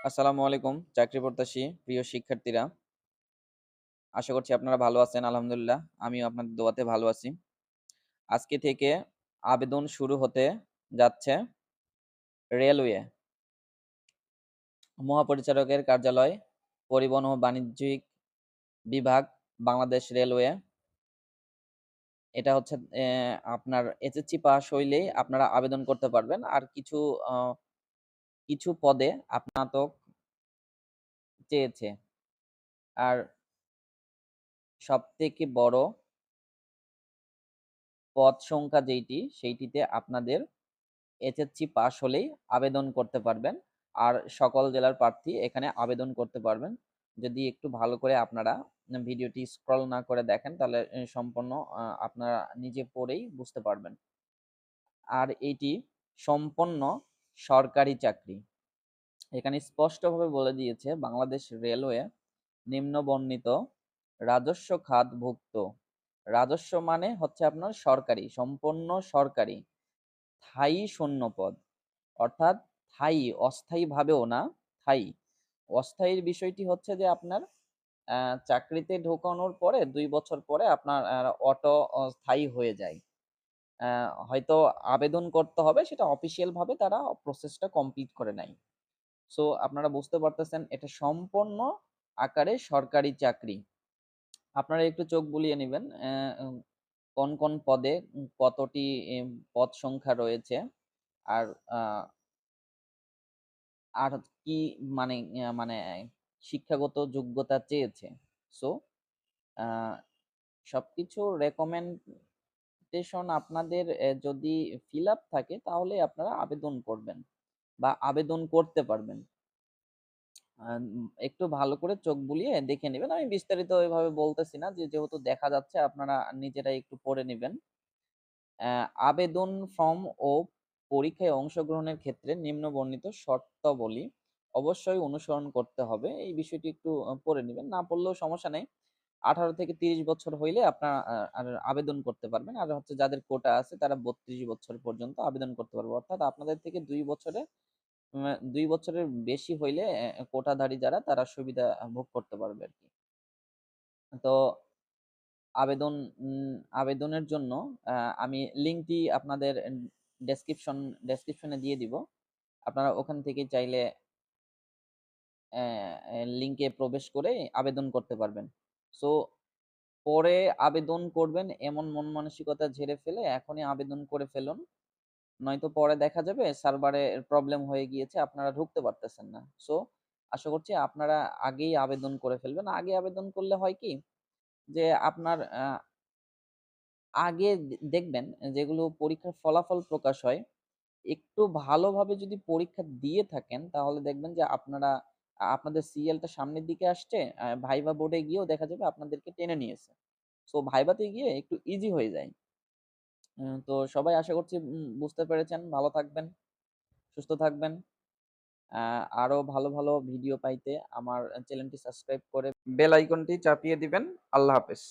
আসসালামু আলাইকুম চাকরি প্রত্যাশী প্রিয় শিক্ষার্থীরা। আশা করছি আপনারা ভালো আছেন। আলহামদুলিল্লাহ আমিও আপনাদের দোয়াতে ভালো আছি। আজকে থেকে আবেদন শুরু হতে যাচ্ছে রেলওয়ে মহাপরিচালকের কার্যালয়, পরিবহন ও বাণিজ্যিক বিভাগ, বাংলাদেশ রেলওয়ে। এটা হচ্ছে আপনার এসএসসি পাস হইলেই আপনারা আবেদন করতে পারবেন। আর কিছু পদে স্নাতক চেয়েছে। আর সবথেকে বড় পদ সংখ্যা সেইটিতে আপনাদের এসএসসি পাস হলেই আবেদন করতে পারবেন। আর সকল জেলার প্রার্থী এখানে আবেদন করতে পারবেন। যদি একটু ভালো করে আপনারা ভিডিওটি স্ক্রল না করে দেখেন তাহলে সম্পূর্ণ আপনারা নিজে পড়েই বুঝতে পারবেন। আর এইটি সম্পূর্ণ সরকারি চাকরি। এখানে স্পষ্টভাবে বলে দিয়েছে বাংলাদেশ রেলওয়ে নিম্নবর্ণিত রাজস্ব খাতভুক্ত। রাজস্ব মানে হচ্ছে আপনার সরকারি, সম্পূর্ণ সরকারি স্থায়ী শূন্যপদ, অর্থাৎ স্থায়ী, অস্থায়ী ভাবেও না, স্থায়ী। অস্থায়ীর বিষয়টি হচ্ছে যে আপনার চাকরিতে ঢোকানোর পরে ২ বছর পরে আপনার অটো স্থায়ী হয়ে যায়। হয়তো আবেদন করতে হবে, সেটা অফিসিয়াল ভাবে তারা প্রসেসটা কমপ্লিট করে নেয়। সো আপনারা বুঝতে পারতেছেন এটা সম্পূর্ণ আকারে সরকারি চাকরি। আপনারা একটু চোখ বুলিয়ে নিবেন কোন কোন পদে কতটি পদ সংখ্যা রয়েছে। আর আর কি মানে মানে শিক্ষাগত যোগ্যতা চেয়েছে। সো সবকিছু রেকমেন্ডেশন আপনাদের যদি ফিল আপ থাকে তাহলে আপনারা আবেদন করবেন বা আবেদন করতে পারবেন। একটু ভালো করে চোখ বুলিয়ে দেখে নেবেন। আমি বিস্তারিত এভাবে বলতেছি না, যেহেতু দেখা যাচ্ছে আপনারা নিজেরাই একটু পড়ে নেবেন। আবেদন ফর্ম ও পরীক্ষায় অংশগ্রহণের ক্ষেত্রে নিম্নবর্ণিত শর্তাবলী অবশ্যই অনুসরণ করতে হবে। এই বিষয়টি একটু পড়ে নিবেন। না পড়লেও সমস্যা নেই। 18 থেকে 30 বছর হইলে আপনারা আবেদন করতে পারবেন। আর হচ্ছে যাদের কোটা আছে তারা 32 বছর পর্যন্ত আবেদন করতে পারবে। অর্থাৎ আপনাদের থেকে 2 বছরের বেশি হইলে কোটাধারী যারা তারা সুবিধা ভোগ করতে পারবে আরকি। তো আবেদন আবেদনের জন্য আমি লিঙ্কটি আপনাদের ডেসক্রিপশনে দিয়ে দিব। আপনারা ওখান থেকে চাইলে লিংকে প্রবেশ করে আবেদন করতে পারবেন। সো পরে আবেদন করবেন এমন মন মানসিকতা ঝেড়ে ফেলে এখনই আবেদন করে ফেলুন। নয়তো পরে দেখা যাবে সার্ভারে প্রবলেম হয়ে গিয়েছে, আপনারা ঢুকতে পারতেছেন না। সো আশা করছি আপনারা আগেই আবেদন করে ফেলবেন। আগে আবেদন করলে হয় কি যে আপনার আগে দেখবেন যেগুলো পরীক্ষার ফলাফল প্রকাশ হয়, একটু ভালোভাবে যদি পরীক্ষা দিয়ে থাকেন তাহলে দেখবেন যে আপনাদের সিরিয়ালটা সামনের দিকে আসছে, ভাইভা বোর্ডে গিয়েও দেখা যাবে আপনাদেরকে টেনে নিয়েছে। সো ভাইভাতে গিয়ে একটু ইজি হয়ে যায়। তো সবাই আশা করছি বুঝতে পেরেছেন। ভালো থাকবেন, সুস্থ থাকবেন। আরো ভালো ভালো ভিডিও পাইতে আমার চ্যানেলটি সাবস্ক্রাইব করে বেল আইকনটি চাপিয়ে দিবেন। আল্লাহ হাফেজ।